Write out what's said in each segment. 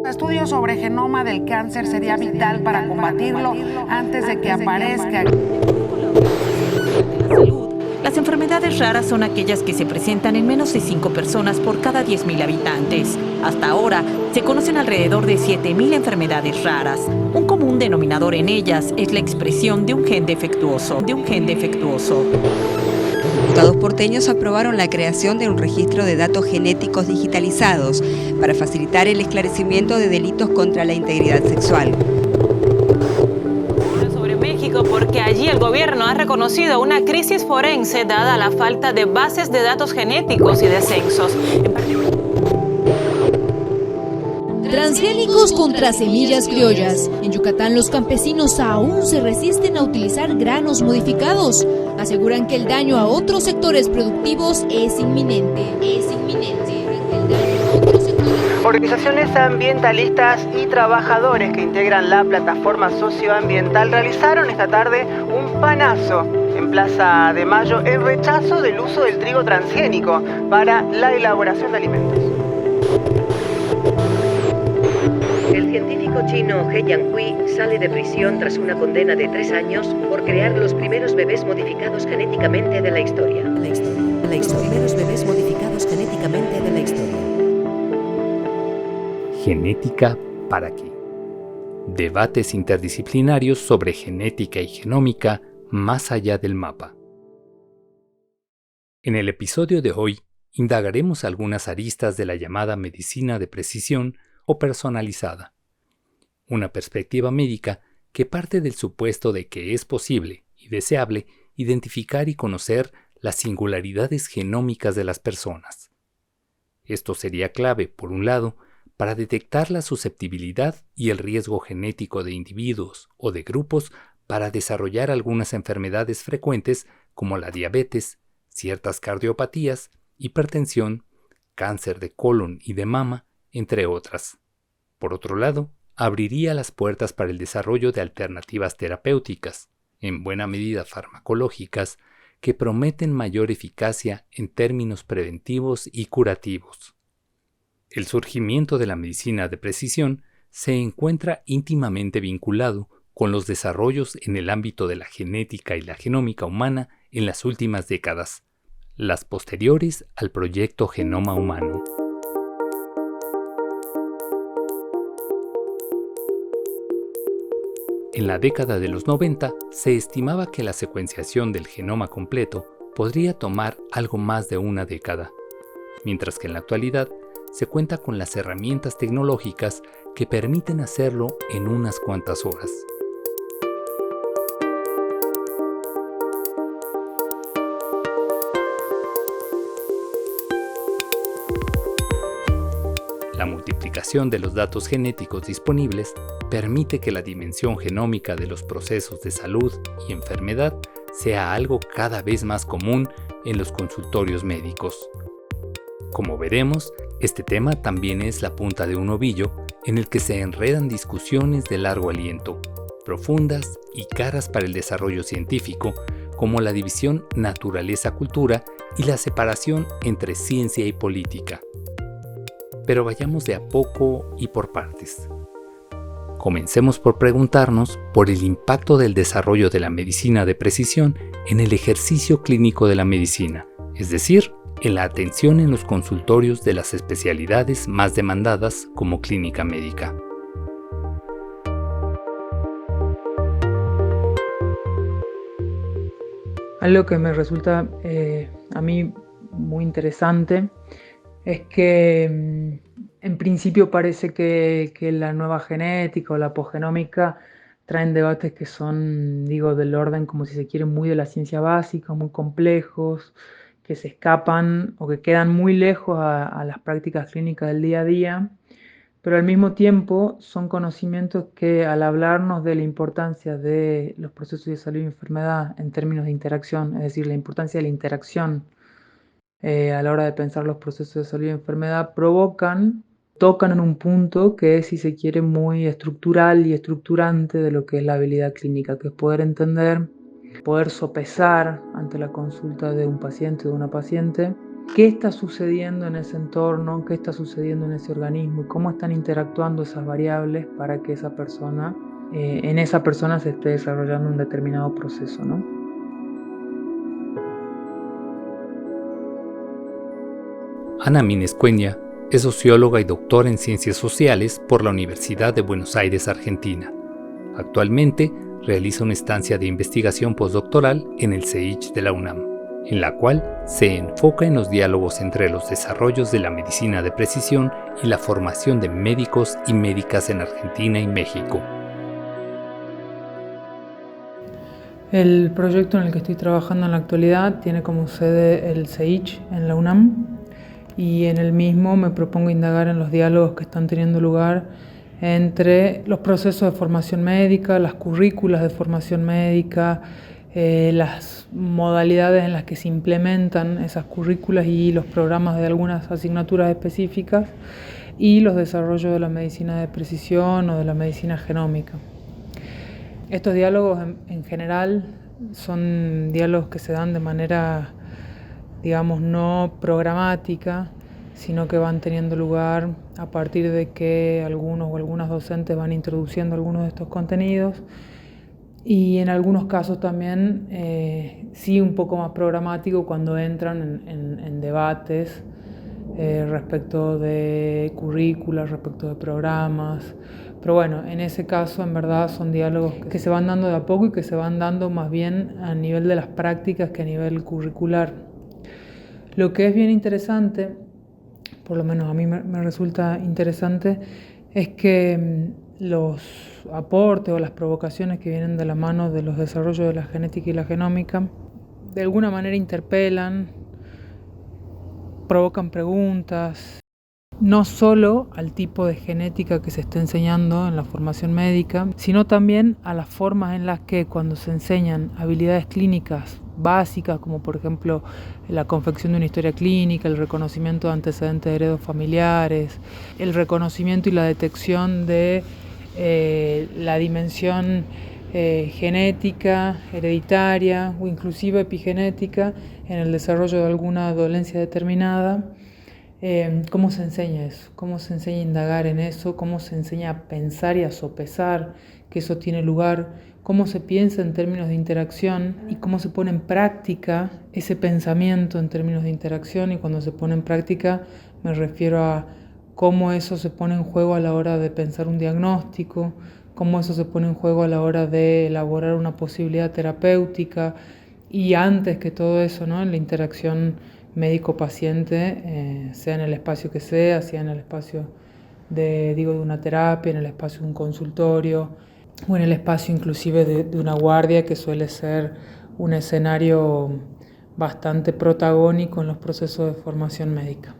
Estudio sobre genoma del cáncer sería vital para combatirlo antes de que aparezca. Las enfermedades raras son aquellas que se presentan en menos de 5 personas por cada 10.000 habitantes. Hasta ahora, se conocen alrededor de 7.000 enfermedades raras. Un común denominador en ellas es la expresión de un gen defectuoso. Diputados porteños aprobaron la creación de un registro de datos genéticos digitalizados para facilitar el esclarecimiento de delitos contra la integridad sexual. Sobre México, porque allí el gobierno ha reconocido una crisis forense dada la falta de bases de datos genéticos y de censos. Transgénicos contra semillas criollas. En Yucatán los campesinos aún se resisten a utilizar granos modificados. Aseguran que el daño a otros sectores productivos es inminente. Organizaciones ambientalistas y trabajadores que integran la plataforma socioambiental realizaron esta tarde un panazo en Plaza de Mayo en rechazo del uso del trigo transgénico para la elaboración de alimentos. El científico chino He Jiankui sale de prisión tras una condena de 3 años por crear los primeros bebés modificados genéticamente de la historia. Los primeros bebés modificados genéticamente de la historia. ¿Genética para qué? Debates interdisciplinarios sobre genética y genómica más allá del mapa. En el episodio de hoy, indagaremos algunas aristas de la llamada medicina de precisión o personalizada. Una perspectiva médica que parte del supuesto de que es posible y deseable identificar y conocer las singularidades genómicas de las personas. Esto sería clave, por un lado, para detectar la susceptibilidad y el riesgo genético de individuos o de grupos para desarrollar algunas enfermedades frecuentes como la diabetes, ciertas cardiopatías, hipertensión, cáncer de colon y de mama, entre otras. Por otro lado, abriría las puertas para el desarrollo de alternativas terapéuticas, en buena medida farmacológicas, que prometen mayor eficacia en términos preventivos y curativos. El surgimiento de la medicina de precisión se encuentra íntimamente vinculado con los desarrollos en el ámbito de la genética y la genómica humana en las últimas décadas, las posteriores al proyecto Genoma Humano. En la década de los 90 se estimaba que la secuenciación del genoma completo podría tomar algo más de una década, mientras que en la actualidad se cuenta con las herramientas tecnológicas que permiten hacerlo en unas cuantas horas. La multiplicación de los datos genéticos disponibles permite que la dimensión genómica de los procesos de salud y enfermedad sea algo cada vez más común en los consultorios médicos. Como veremos, este tema también es la punta de un ovillo en el que se enredan discusiones de largo aliento, profundas y caras para el desarrollo científico, como la división naturaleza-cultura y la separación entre ciencia y política. Pero vayamos de a poco y por partes. Comencemos por preguntarnos por el impacto del desarrollo de la medicina de precisión en el ejercicio clínico de la medicina, es decir, en la atención en los consultorios de las especialidades más demandadas como clínica médica. Algo que me resulta a mí muy interesante es que en principio parece que la nueva genética o la posgenómica traen debates que son, del orden, como si se quiere, muy de la ciencia básica, muy complejos, que se escapan o que quedan muy lejos a las prácticas clínicas del día a día, pero al mismo tiempo son conocimientos que, al hablarnos de la importancia de los procesos de salud y enfermedad en términos de interacción, es decir, la importancia de la interacción a la hora de pensar los procesos de salud y enfermedad, tocan en un punto que es, si se quiere, muy estructural y estructurante de lo que es la habilidad clínica, que es poder entender, poder sopesar ante la consulta de un paciente o de una paciente qué está sucediendo en ese entorno, qué está sucediendo en ese organismo y cómo están interactuando esas variables para que esa persona, en esa persona se esté desarrollando un determinado proceso, ¿no? Ana Minescueña es socióloga y doctora en Ciencias Sociales por la Universidad de Buenos Aires, Argentina. Actualmente realiza una estancia de investigación postdoctoral en el CEICH de la UNAM, en la cual se enfoca en los diálogos entre los desarrollos de la medicina de precisión y la formación de médicos y médicas en Argentina y México. El proyecto en el que estoy trabajando en la actualidad tiene como sede el CEICH en la UNAM y en el mismo me propongo indagar en los diálogos que están teniendo lugar entre los procesos de formación médica, las currículas de formación médica, las modalidades en las que se implementan esas currículas y los programas de algunas asignaturas específicas y los desarrollos de la medicina de precisión o de la medicina genómica. Estos diálogos en general son diálogos que se dan de manera, digamos, no programática, sino que van teniendo lugar a partir de que algunos o algunas docentes van introduciendo algunos de estos contenidos y en algunos casos también sí un poco más programático cuando entran en debates respecto de currículas, respecto de programas. Pero bueno, en ese caso en verdad son diálogos que se van dando de a poco y que se van dando más bien a nivel de las prácticas que a nivel curricular. Lo que es bien interesante, por lo menos a mí me resulta interesante, es que los aportes o las provocaciones que vienen de la mano de los desarrollos de la genética y la genómica de alguna manera interpelan, provocan preguntas, no solo al tipo de genética que se está enseñando en la formación médica, sino también a las formas en las que cuando se enseñan habilidades clínicas básicas, como por ejemplo la confección de una historia clínica, el reconocimiento de antecedentes heredos familiares, el reconocimiento y la detección de la dimensión genética, hereditaria o inclusive epigenética en el desarrollo de alguna dolencia determinada. ¿Cómo se enseña eso? ¿Cómo se enseña a indagar en eso? ¿Cómo se enseña a pensar y a sopesar que eso tiene lugar? ¿Cómo se piensa en términos de interacción? ¿Y cómo se pone en práctica ese pensamiento en términos de interacción? Y cuando se pone en práctica me refiero a cómo eso se pone en juego a la hora de pensar un diagnóstico, cómo eso se pone en juego a la hora de elaborar una posibilidad terapéutica y antes que todo eso, ¿no? En la interacción médico-paciente, sea en el espacio que sea en el espacio de una terapia, en el espacio de un consultorio o en el espacio inclusive de una guardia, que suele ser un escenario bastante protagónico en los procesos de formación médica.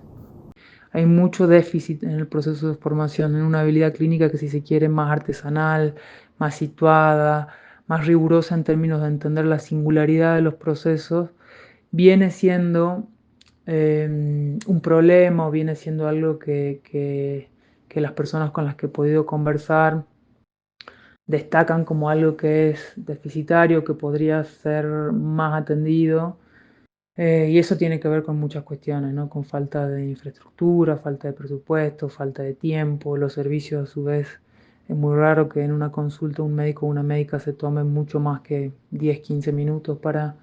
Hay mucho déficit en el proceso de formación, en una habilidad clínica que, si se quiere, más artesanal, más situada, más rigurosa en términos de entender la singularidad de los procesos, viene siendo un problema o viene siendo algo que las personas con las que he podido conversar destacan como algo que es deficitario, que podría ser más atendido. Y eso tiene que ver con muchas cuestiones, ¿no? Con falta de infraestructura, falta de presupuesto, falta de tiempo. Los servicios, a su vez, es muy raro que en una consulta un médico o una médica se tome mucho más que 10, 15 minutos para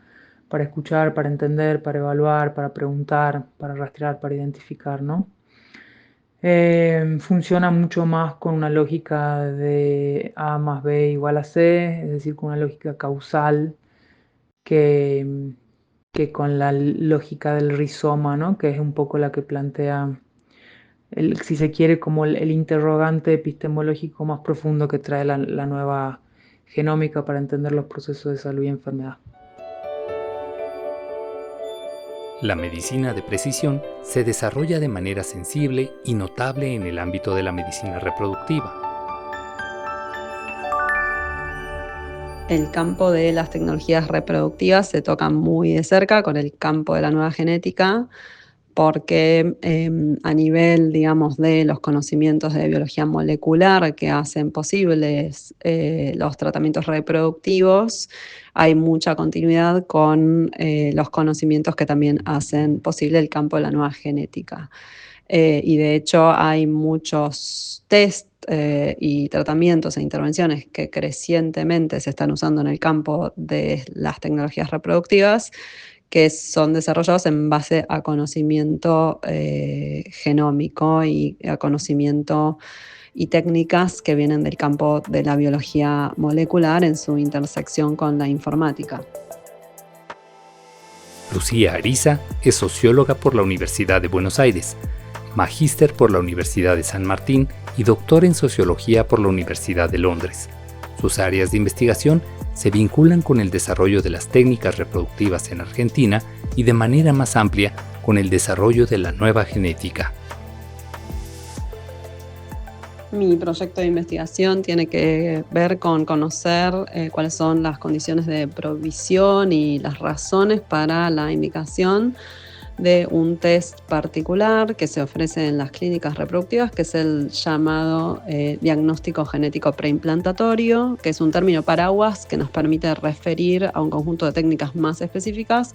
escuchar, para entender, para evaluar, para preguntar, para rastrear, para identificar, ¿no? Funciona mucho más con una lógica de A más B igual a C, es decir, con una lógica causal que con la lógica del rizoma, ¿no? Que es un poco la que plantea, si se quiere, como el interrogante epistemológico más profundo que trae la nueva genómica para entender los procesos de salud y enfermedad. La medicina de precisión se desarrolla de manera sensible y notable en el ámbito de la medicina reproductiva. El campo de las tecnologías reproductivas se toca muy de cerca con el campo de la nueva genética, porque a nivel, digamos, de los conocimientos de biología molecular que hacen posibles los tratamientos reproductivos, hay mucha continuidad con los conocimientos que también hacen posible el campo de la nueva genética. Y de hecho hay muchos test y tratamientos e intervenciones que crecientemente se están usando en el campo de las tecnologías reproductivas, que son desarrollados en base a conocimiento genómico y a conocimiento y técnicas que vienen del campo de la biología molecular en su intersección con la informática. Lucía Ariza es socióloga por la Universidad de Buenos Aires, magíster por la Universidad de San Martín y doctor en sociología por la Universidad de Londres. Sus áreas de investigación se vinculan con el desarrollo de las técnicas reproductivas en Argentina y de manera más amplia con el desarrollo de la nueva genética. Mi proyecto de investigación tiene que ver con conocer cuáles son las condiciones de provisión y las razones para la indicación de un test particular que se ofrece en las clínicas reproductivas, que es el llamado diagnóstico genético preimplantatorio, que es un término paraguas que nos permite referir a un conjunto de técnicas más específicas,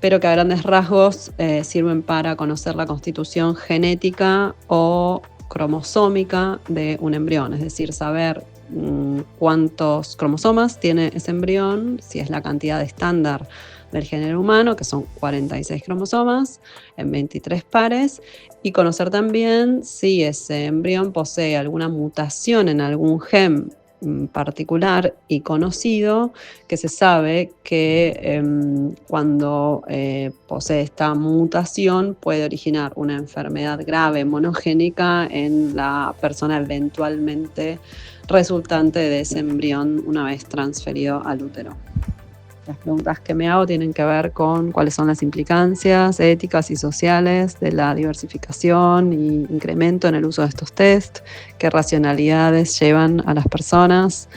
pero que a grandes rasgos sirven para conocer la constitución genética o cromosómica de un embrión, es decir, saber cuántos cromosomas tiene ese embrión, si es la cantidad estándar del género humano, que son 46 cromosomas en 23 pares, y conocer también si ese embrión posee alguna mutación en algún gen particular y conocido, que se sabe que cuando posee esta mutación puede originar una enfermedad grave monogénica en la persona eventualmente resultante de ese embrión una vez transferido al útero. Las preguntas que me hago tienen que ver con cuáles son las implicancias éticas y sociales de la diversificación y incremento en el uso de estos test, qué racionalidades llevan a las personas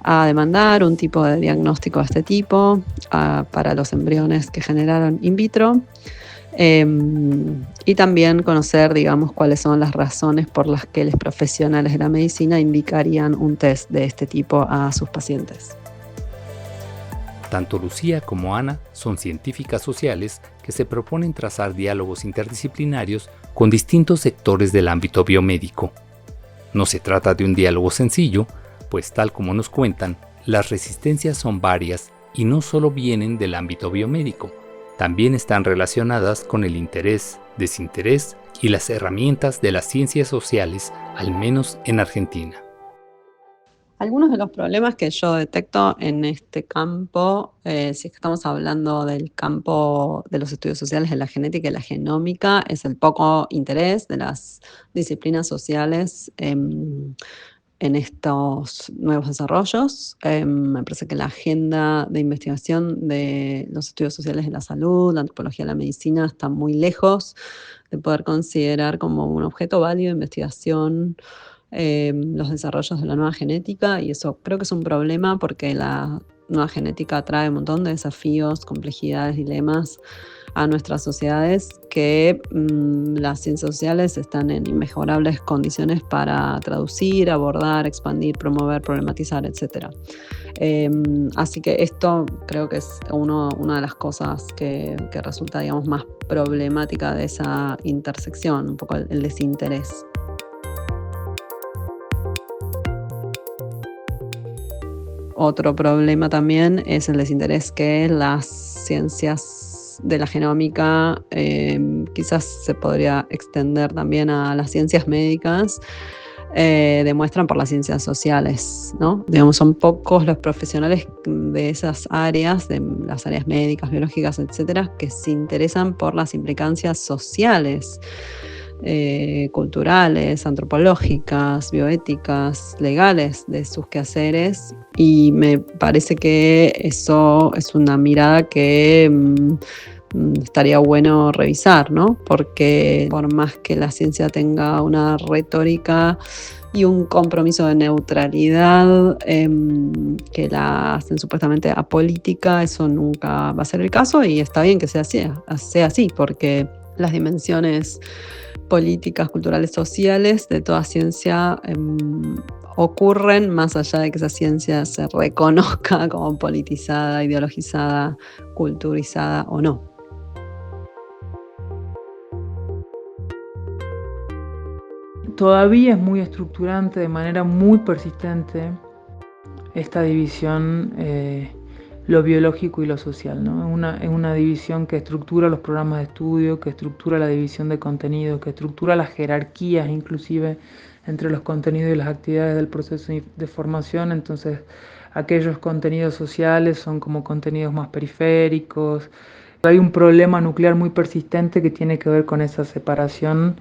a demandar un tipo de diagnóstico de este tipo para los embriones que generaron in vitro, y también conocer, digamos, cuáles son las razones por las que los profesionales de la medicina indicarían un test de este tipo a sus pacientes. Tanto Lucía como Ana son científicas sociales que se proponen trazar diálogos interdisciplinarios con distintos sectores del ámbito biomédico. No se trata de un diálogo sencillo, pues tal como nos cuentan, las resistencias son varias y no solo vienen del ámbito biomédico, también están relacionadas con el interés, desinterés y las herramientas de las ciencias sociales, al menos en Argentina. Algunos de los problemas que yo detecto en este campo, si es que estamos hablando del campo de los estudios sociales de la genética y la genómica, es el poco interés de las disciplinas sociales en estos nuevos desarrollos. Me parece que la agenda de investigación de los estudios sociales de la salud, la antropología de la medicina, está muy lejos de poder considerar como un objeto válido de investigación los desarrollos de la nueva genética, y eso creo que es un problema porque la nueva genética trae un montón de desafíos, complejidades, dilemas a nuestras sociedades que las ciencias sociales están en inmejorables condiciones para traducir, abordar, expandir, promover, problematizar, etc. Así que esto creo que es una de las cosas que resulta, digamos, más problemática de esa intersección, un poco el desinterés. Otro problema también es el desinterés que las ciencias de la genómica quizás se podría extender también a las ciencias médicas, demuestran por las ciencias sociales, ¿no? Digamos, son pocos los profesionales de esas áreas, de las áreas médicas, biológicas, etcétera, que se interesan por las implicancias sociales, culturales, antropológicas, bioéticas, legales de sus quehaceres, y me parece que eso es una mirada que estaría bueno revisar, ¿no? Porque por más que la ciencia tenga una retórica y un compromiso de neutralidad que la hacen supuestamente apolítica, eso nunca va a ser el caso, y está bien que sea así porque las dimensiones políticas, culturales, sociales de toda ciencia ocurren más allá de que esa ciencia se reconozca como politizada, ideologizada, culturizada o no. Todavía es muy estructurante, de manera muy persistente, esta división, lo biológico y lo social, ¿no? Es una división que estructura los programas de estudio, que estructura la división de contenidos, que estructura las jerarquías inclusive entre los contenidos y las actividades del proceso de formación. Entonces, aquellos contenidos sociales son como contenidos más periféricos. Hay un problema nuclear muy persistente que tiene que ver con esa separación,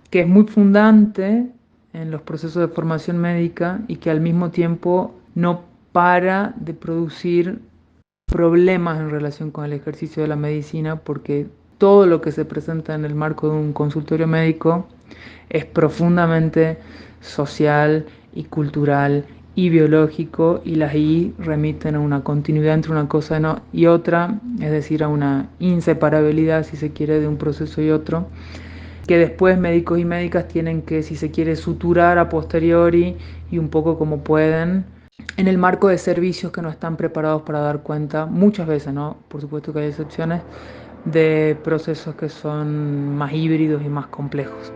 que es muy fundante en los procesos de formación médica y que al mismo tiempo no para de producir problemas en relación con el ejercicio de la medicina, porque todo lo que se presenta en el marco de un consultorio médico es profundamente social y cultural y biológico, y las I remiten a una continuidad entre una cosa y otra, es decir, a una inseparabilidad, si se quiere, de un proceso y otro, que después médicos y médicas tienen que, si se quiere, suturar a posteriori y un poco como pueden, en el marco de servicios que no están preparados para dar cuenta, muchas veces, ¿no? Por supuesto que hay excepciones, de procesos que son más híbridos y más complejos.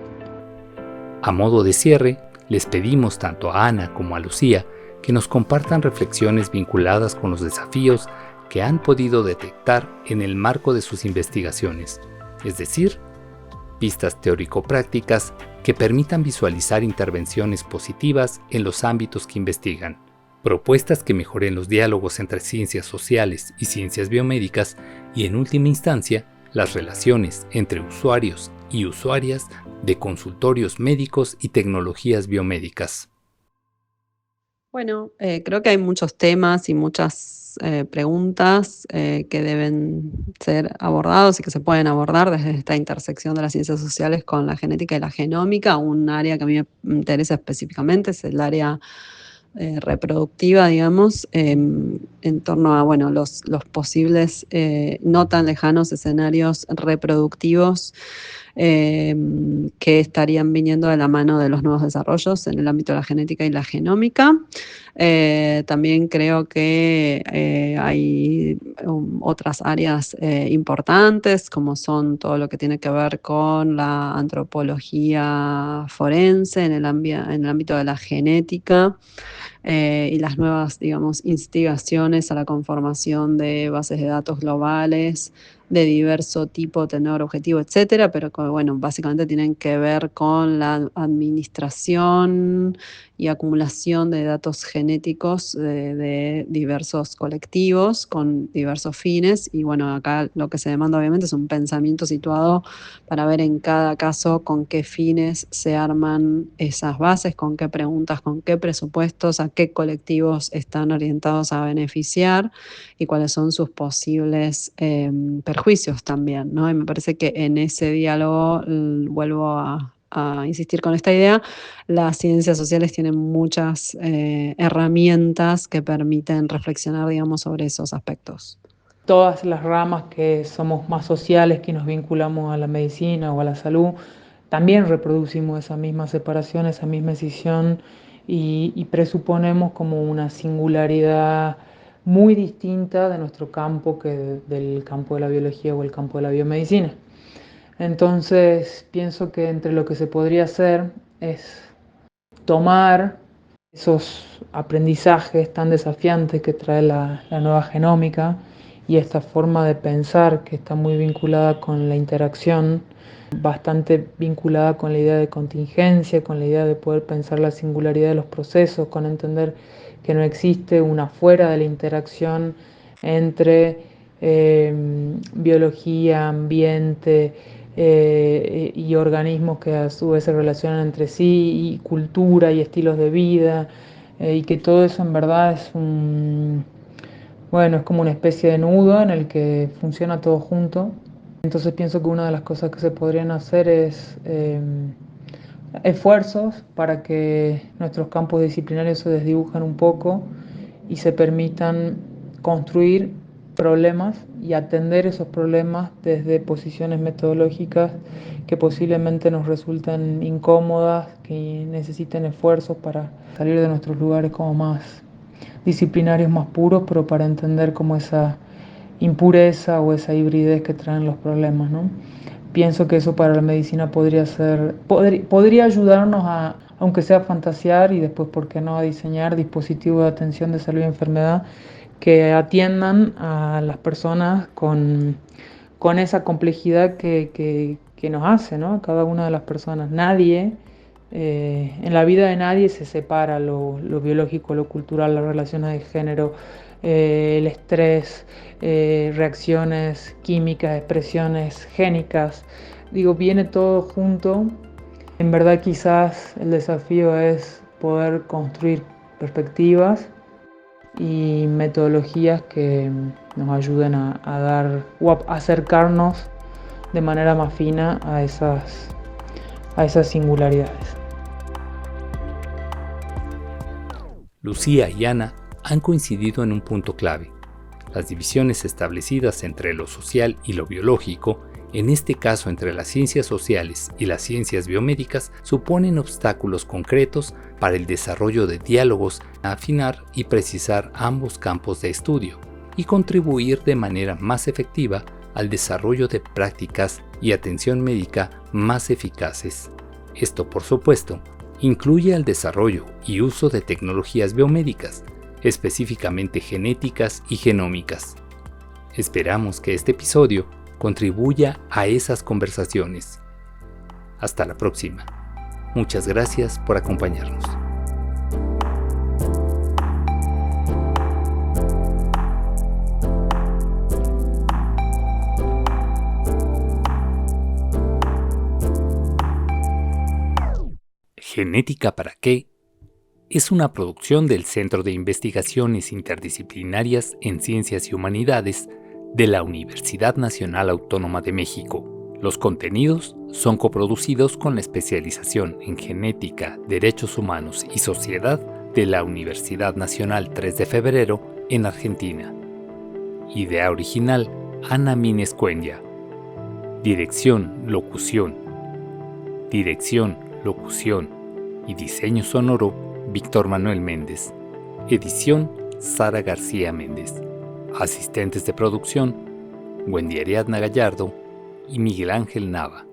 A modo de cierre, les pedimos tanto a Ana como a Lucía que nos compartan reflexiones vinculadas con los desafíos que han podido detectar en el marco de sus investigaciones, es decir, pistas teórico-prácticas que permitan visualizar intervenciones positivas en los ámbitos que investigan, propuestas que mejoren los diálogos entre ciencias sociales y ciencias biomédicas y, en última instancia, las relaciones entre usuarios y usuarias de consultorios médicos y tecnologías biomédicas. Bueno, creo que hay muchos temas y muchas preguntas que deben ser abordados y que se pueden abordar desde esta intersección de las ciencias sociales con la genética y la genómica. Un área que a mí me interesa específicamente es el área reproductiva, digamos, en torno a los posibles no tan lejanos escenarios reproductivos que estarían viniendo de la mano de los nuevos desarrollos en el ámbito de la genética y la genómica. También creo que hay otras áreas importantes, como son todo lo que tiene que ver con la antropología forense en el ámbito de la genética. Y las nuevas, digamos, instigaciones a la conformación de bases de datos globales de diverso tipo, tenor, objetivo, etcétera, pero que, básicamente tienen que ver con la administración y acumulación de datos genéticos de diversos colectivos con diversos fines. Y acá lo que se demanda obviamente es un pensamiento situado para ver en cada caso con qué fines se arman esas bases, con qué preguntas, con qué presupuestos, a qué colectivos están orientados a beneficiar y cuáles son sus posibles perjuicios también, ¿no? Y me parece que en ese diálogo, vuelvo a insistir con esta idea, las ciencias sociales tienen muchas herramientas que permiten reflexionar, digamos, sobre esos aspectos. Todas las ramas que somos más sociales, que nos vinculamos a la medicina o a la salud, también reproducimos esa misma separación, esa misma escisión y presuponemos como una singularidad muy distinta de nuestro campo que del campo de la biología o el campo de la biomedicina. Entonces pienso que entre lo que se podría hacer es tomar esos aprendizajes tan desafiantes que trae la nueva genómica y esta forma de pensar que está muy vinculada con la interacción, bastante vinculada con la idea de contingencia, con la idea de poder pensar la singularidad de los procesos, con entender que no existe una fuera de la interacción entre biología, ambiente y organismos que a su vez se relacionan entre sí, y cultura y estilos de vida, y que todo eso en verdad es es como una especie de nudo en el que funciona todo junto. Entonces pienso que una de las cosas que se podrían hacer es esfuerzos para que nuestros campos disciplinarios se desdibujen un poco y se permitan construir problemas y atender esos problemas desde posiciones metodológicas que posiblemente nos resulten incómodas, que necesiten esfuerzos para salir de nuestros lugares como más disciplinarios, más puros, pero para entender como esa impureza o esa hibridez que traen los problemas, ¿no? Pienso que eso para la medicina podría ayudarnos a, aunque sea fantasear y después, ¿por qué no?, a diseñar dispositivos de atención de salud y enfermedad que atiendan a las personas con esa complejidad que nos hace, ¿no?, cada una de las personas. Nadie, en la vida de nadie se separa lo biológico, lo cultural, las relaciones de género, el estrés, reacciones químicas, expresiones génicas. Digo, viene todo junto. En verdad quizás el desafío es poder construir perspectivas y metodologías que nos ayuden a dar o a acercarnos de manera más fina a esas singularidades. Lucía y Ana han coincidido en un punto clave. Las divisiones establecidas entre lo social y lo biológico, en este caso entre las ciencias sociales y las ciencias biomédicas, suponen obstáculos concretos para el desarrollo de diálogos, afinar y precisar ambos campos de estudio y contribuir de manera más efectiva al desarrollo de prácticas y atención médica más eficaces. Esto, por supuesto, incluye el desarrollo y uso de tecnologías biomédicas, específicamente genéticas y genómicas. Esperamos que este episodio contribuya a esas conversaciones. Hasta la próxima. Muchas gracias por acompañarnos. ¿Genética para qué? Es una producción del Centro de Investigaciones Interdisciplinarias en Ciencias y Humanidades de la Universidad Nacional Autónoma de México. Los contenidos son coproducidos con la especialización en Genética, Derechos Humanos y Sociedad de la Universidad Nacional 3 de Febrero en Argentina. Idea original, Ana Mínez Cuenya. Dirección, locución y diseño sonoro, Víctor Manuel Méndez. Edición, Sara García Méndez. Asistentes de producción, Wendy Ariadna Gallardo y Miguel Ángel Nava.